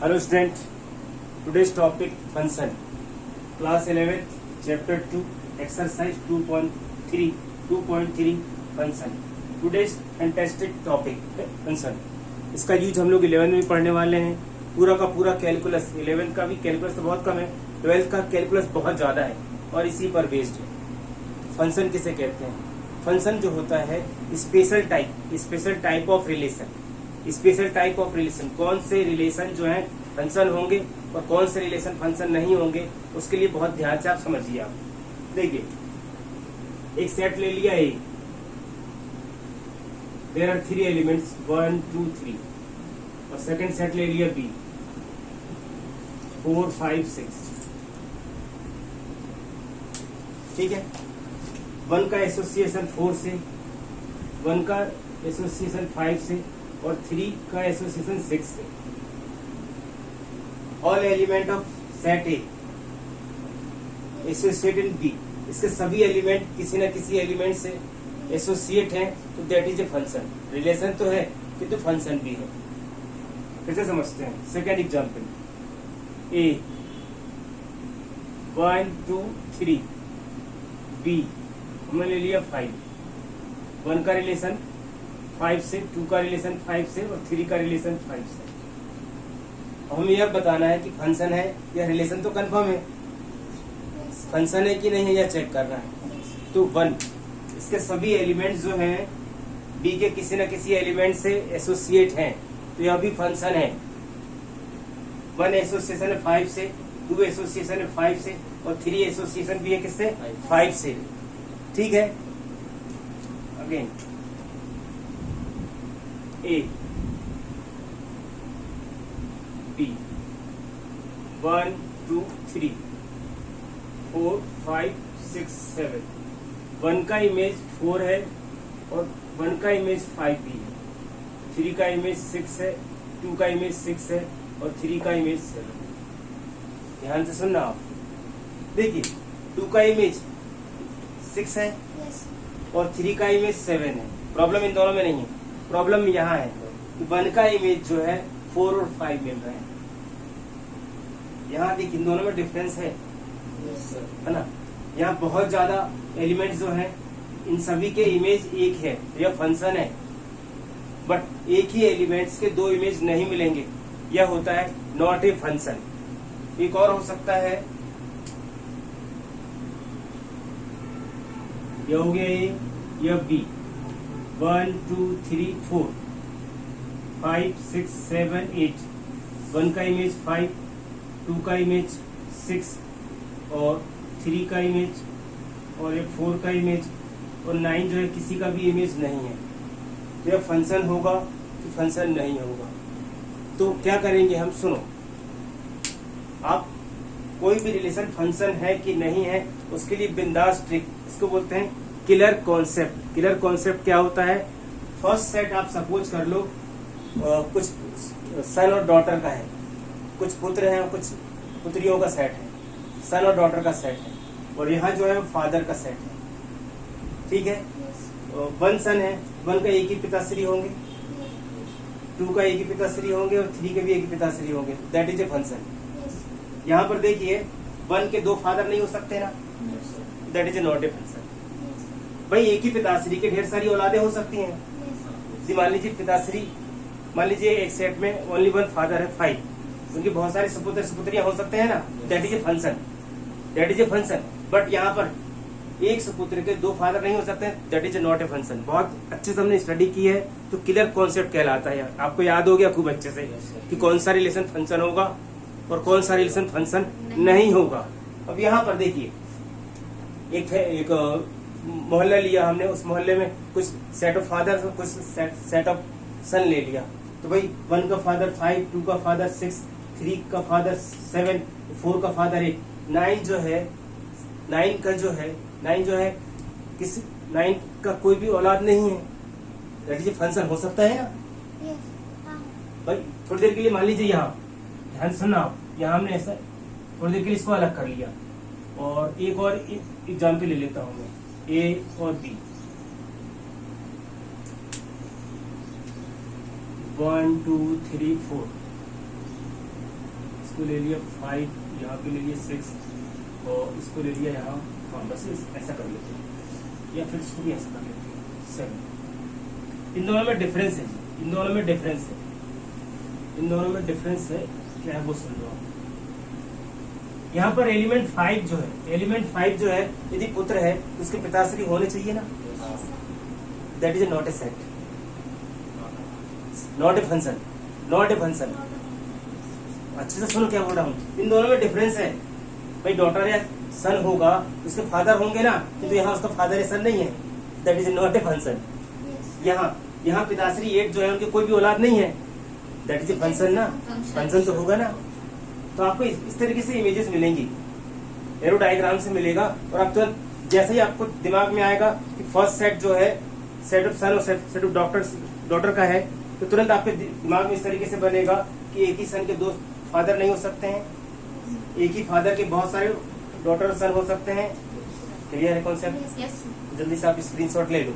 Hello student, today's topic function. Class 11, chapter 2, exercise 2.3 function. Today's fantastic topic है function. इसका use हम लोग 11 में पढ़ने वाले हैं. पूरा का पूरा कैलकुलस, 11 का भी कैलकुलस तो बहुत कम है, 12 का कैलकुलस बहुत ज्यादा है और इसी पर बेस्ड है. फंक्शन किसे कहते हैं? फंक्शन जो होता है special type of relation. Special type of relation, कौन से रिलेशन जो है फंक्शन होंगे और कौन से रिलेशन फंक्शन नहीं होंगे, उसके लिए बहुत ध्यान से आप समझिए. आप देखिए, एक सेट ले लिया ए, देयर आर 3 एलिमेंट्स 1 2 3, और सेकंड सेट ले लिया बी 4 5 6. ठीक है, 1 का एसोसिएशन 4 से, 1 का एसोसिएशन 5 से और 3 का एसोसिएशन 6 से. All element of set A associate in B, इसके सभी एलिमेंट किसी न किसी एलिमेंट से एसोसिएट हैं, तो that is a function. Relation तो है किंतु फंक्शन भी है. कैसे समझते हैं? सेकेंड एग्जाम्पल, ए 1 2 3, बी हमने ले लिया 5. 1 का रिलेशन 5 से, 2 का रिलेशन 5 से और 3 का रिलेशन 5 से. हमें यह बताना है कि फंक्शन है या रिलेशन, तो कंफर्म है फंक्शन है कि नहीं है, यह चेक करना है. तो 1, इसके सभी एलिमेंट्स जो हैं बी के किसी न किसी एलिमेंट से एसोसिएट हैं, तो यह भी फंक्शन है. 1 एसोसिएशन है 5 से, 2 एसोसिएशन है 5 से और 3 एसोसिएशन भी है किससे? 5 से. ठीक है, अगेन ए बी 1 2 3 4 5 6 7. 1 का इमेज 4 है और 1 का इमेज 5 भी है. 3 का इमेज 6 है, 2 का इमेज 6 है और 3 का इमेज 7. ध्यान से सुनना आप. देखिए, 2 का इमेज 6 है और 3 का इमेज 7 है. प्रॉब्लम इन दोनों में नहीं है, प्रॉब्लम यहाँ है कि 1 का इमेज जो है 4 और 5 मिल रहे हैं. यहाँ देखिए, इन दोनों में डिफरेंस है ना. यहाँ बहुत ज्यादा एलिमेंट्स जो हैं, इन सभी के इमेज एक है, यह फंक्शन है. बट एक ही एलिमेंट्स के 2 इमेज नहीं मिलेंगे, यह होता है नॉट ए फंक्शन. एक और हो सकता है, यह हो गया ए, यह बी 1 2 3 4 5 6 7 8. 1 का इमेज 5, 2 का इमेज 6 और 3 का इमेज और ये 4 का इमेज और 9 जो है किसी का भी इमेज नहीं है. तो यह फंक्शन होगा कि फंक्शन नहीं होगा? तो क्या करेंगे हम? सुनो, आप कोई भी रिलेशन फंक्शन है कि नहीं है, उसके लिए बिंदास ट्रिक, इसको बोलते हैं किलर कॉन्सेप्ट. किलर कॉन्सेप्ट क्या होता है? फर्स्ट सेट आप सपोज कर लो कुछ सन और डॉटर का है, कुछ पुत्र हैं, कुछ पुत्रियों का सेट है, सन और डॉटर का सेट है, और यहाँ जो है फादर का सेट है. ठीक है, 1 सन है, 1 का एक ही पिताश्री होंगे, 2 का एक ही पिताश्री होंगे और 3 के भी एक ही पिताश्री होंगे. That is a function. यहाँ पर देखिए, 1 के 2 फादर नहीं हो सकते ना, that is A not a function. भाई, एक ही पिताश्री के ढेर सारी औलादे हो सकती हैं. मान लीजिए पिताश्री, मान लीजिए एक सेट में ओनली 1 फादर है 5, उनके बहुत सारे सपुत्र सपुत्रियां हो सकते हैं ना, that is a function. That is a function. But यहाँ पर एक सपुत्र के 2 फादर नहीं हो सकते, that is not a function. बहुत अच्छे से हमने स्टडी की है, तो किलर कॉन्सेप्ट कहलाता है. आपको याद हो गया खूब अच्छे से कि कौन सा रिलेशन फंक्शन होगा और कौन सा रिलेशन फंक्शन नहीं होगा. अब यहाँ पर देखिए, एक मोहल्ला लिया हमने, उस मोहल्ले में कुछ सेट ऑफ फादर, कुछ सेट ऑफ सन ले लिया. तो भाई 1 का फादर 5, 2 का फादर 6, 3 का फादर 7, 4 का फादर 8. 9 जो है, 9 जो है किसी 9 का कोई भी औलाद नहीं है. That is a function. हो सकता है ना भाई. थोड़ी देर के लिए मान लीजिए, यहाँ ध्यान सुनना, यहाँ हमने ऐसा थोड़ी देर के लिए इसको अलग कर लिया, और एक और एग्जाम्पल ले लेता हूँ मैं, ए और बी. 1 2 3 4 इसको ले लिया 5, यहाँ पे ले लिया 6 और इसको ले लिया यहाँ, हाँ बस ऐसा कर लेते हैं, या फिर इसको भी ऐसा कर लेते हैं 7। इन दोनों में डिफरेंस है जी, इन दोनों में डिफरेंस है, इन दोनों में डिफरेंस है, क्या है वो सुन लो आप। यहाँ पर एलिमेंट 5 जो है, एलिमेंट 5 जो है यदि पुत्र है तो उसके पिताश्री होने चाहिए ना, that is not A set, not a function, not a function. अच्छे से सुनो क्या बोल रहा हूँ, इन दोनों में डिफरेंस है। भाई डॉटर या सन होगा उसके फादर होंगे ना, किंतु यहाँ उसका फादर या सन नहीं है, that is not a function. यहाँ पिताश्री 8 जो है उनके कोई भी औलाद नहीं है, दैट इज ए फंक्शन ना, फंक्शन तो होगा ना। तो आपको इस तरीके से इमेजेस मिलेंगी, एरो डायग्राम से मिलेगा, और आप तो जैसे ही आपको दिमाग में आएगा कि फर्स्ट सेट जो है सेट ऑफ सन और सेट ऑफ डॉटर का है, तो तुरंत आपके दिमाग में इस तरीके से बनेगा कि एक ही सन के 2 फादर नहीं हो सकते हैं, एक ही फादर के बहुत सारे डॉटर और सन हो सकते हैं। क्लियर है कॉन्सेप्ट? जल्दी से आप स्क्रीनशॉट ले लो।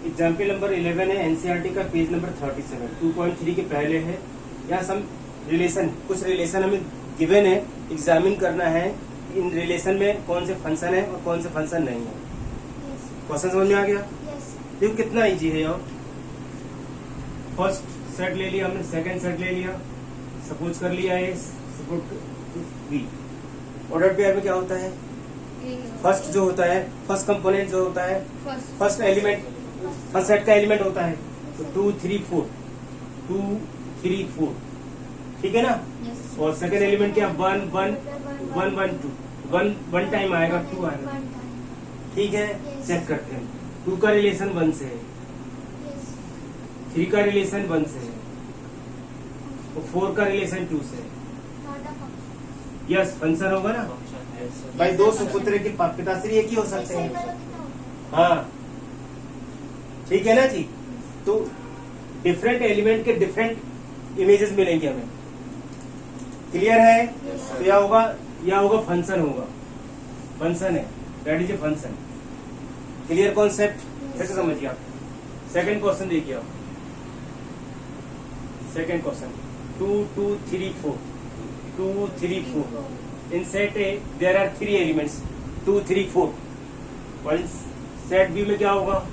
एग्जाम्पल नंबर 11 है, एनसीईआरटी का पेज नंबर 37, 2.3 के पहले है। यहाँ सम रिलेशन, कुछ रिलेशन हमें गिवन है, एग्जामिन करना है इन रिलेशन में कौन से फंक्शन है और कौन से फंक्शन नहीं है। क्वेश्चन समझ में आ गया? देखो कितना इजी है। और फर्स्ट सेट ले लिया हमने, सेकंड सेट ले लिया, सपोज कर लिया है सपोज बी। ऑर्डर पेयर में क्या होता है, फर्स्ट जो होता है, फर्स्ट कंपोनेंट जो होता है, फर्स्ट एलिमेंट, फर्स्ट सेट का एलिमेंट होता है, तो 2 3 4, 2 3 4, ठीक है ना। और सेकंड एलिमेंट क्या, 1 1 1 1 2, 1 टाइम आएगा, 2 आएगा, ठीक है। चेक करते हैं, 2 का रिलेशन 1 से है, 3 का रिलेशन 1 से है, और 4 का रिलेशन 2 से है। यस, फंक्शन होगा ना भाई। 2 सुपुत्र के पिताश्री एक ही हो सकते हैं, हाँ ठीक है ना जी। तो डिफरेंट एलिमेंट के डिफरेंट इमेजेस मिलेंगे हमें, क्लियर है? तो यह होगा फंक्शन, होगा फंक्शन है, that is a function. Clear concept? कैसे समझिए आप? सेकंड क्वेश्चन देखिए आप, second question 2 2 3 4, 2 3 4। In set A there are 3 elements, 2 3 4। और इन सेट बी में क्या होगा,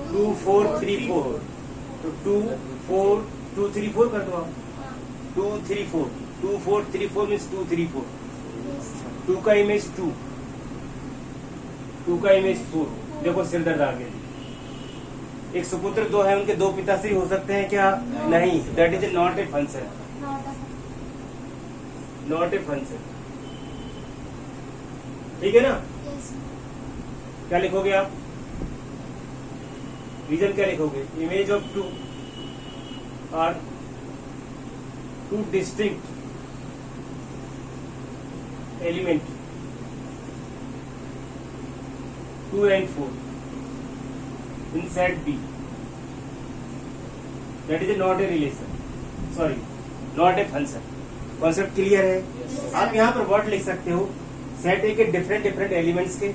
2 4 3 4। तो 2 4 2 3 4 कर दो आप, 2 3 4, 2 4 3 4 मीन्स 2 3 4। 2 का इमेज 2, 2 का इमेज 4। देखो सिर दर्द आ गया। एक सुपुत्र 2 है, उनके 2 पिताश्री हो सकते हैं क्या? नहीं, that is not a function, not a function, ठीक है ना। क्या लिखोगे आप? रीजन क्या लिखोगे? Image of 2 are 2 distinct element, 2 and 4 in set B, that is not a relation, sorry, not a function। Concept clear है? आप यहाँ पर वर्ड लिख सकते हो, सेट ए के डिफरेंट एलिमेंट्स के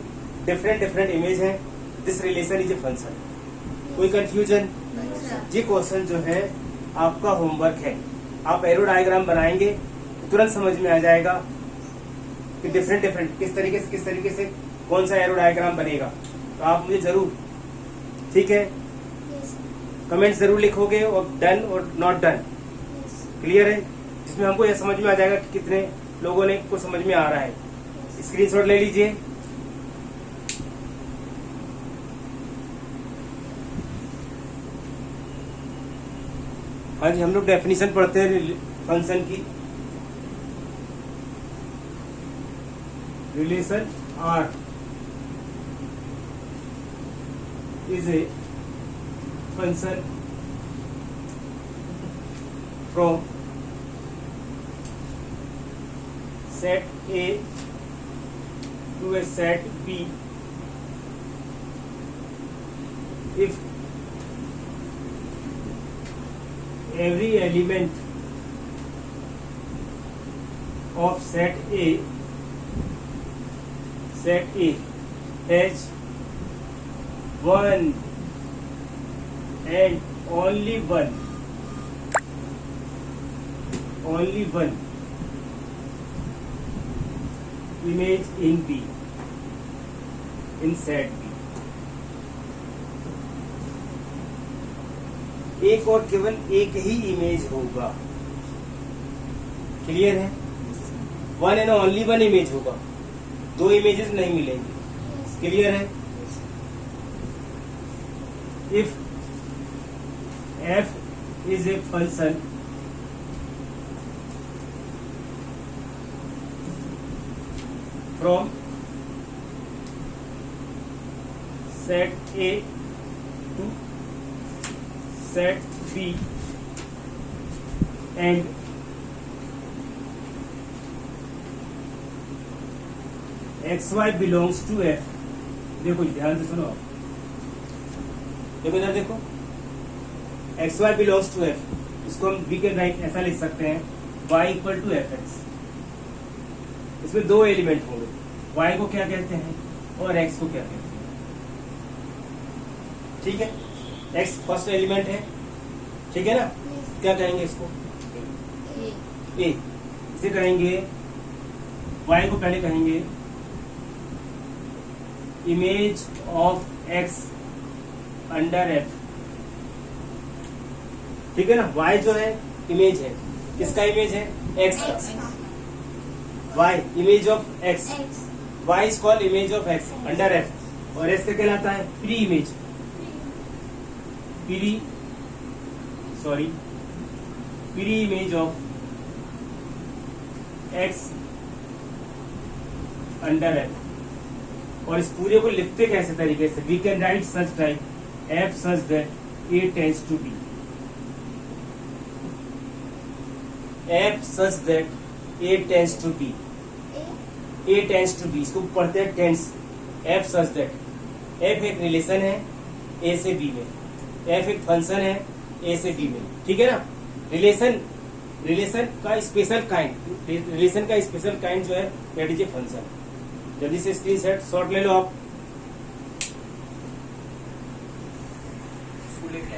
डिफरेंट इमेज है, this relation is a function. कोई कंफ्यूजन? ये क्वेश्चन जो है आपका होमवर्क है, आप एरो डायग्राम बनाएंगे तो तुरंत समझ में आ जाएगा कि डिफरेंट किस तरीके से कौन सा एरो डायग्राम बनेगा। तो आप मुझे जरूर, ठीक है, कमेंट जरूर लिखोगे, और डन और नॉट डन, क्लियर है? जिसमें हमको यह समझ में आ जाएगा कि कितने लोगों ने को समझ में आ रहा है। स्क्रीनशॉट ले लीजिए। हाँ जी, हम लोग डेफिनेशन पढ़ते हैं फंक्शन की। Relation R is a function from set A to a set B if every element of set A has one and only one image in B, in set B. एक और केवल एक ही image होगा. Clear है? One and only one image होगा, दो images नहीं मिलेंगे. क्लियर है? If f is a function from set A to set B and xy belongs to f. देखो ध्यान से सुनो, देखो इधर देखो, xy belongs to f. इसको हम वी कैन राइट ऐसा लिख सकते हैं, y equal to f x. इसमें दो एलिमेंट होंगे, y को क्या कहते हैं और x को क्या कहते हैं. ठीक है? x फर्स्ट एलिमेंट है, ठीक है ना? क्या कहेंगे इसको? a. इसे कहेंगे, y को पहले कहेंगे image of x under f. ठीक है ना? y जो है इमेज है, किसका इमेज है? x का. y image of x, y is called image of x under f. और s का कहलाता है preimage, preimage of x under f. और इस पूरे को लिखते कैसे तरीके से? We can write such type f such that a tends to b. f such that a tends to b. a tends to b, इसको पढ़ते हैं tends. f such that, f एक रिलेशन है a से b में, f एक function है a से b में. ठीक है ना? रिलेशन का स्पेशल काइंड जो है दैट इज ए फंक्शन. जल्दी से स्क्रीन शॉट ले लो आप.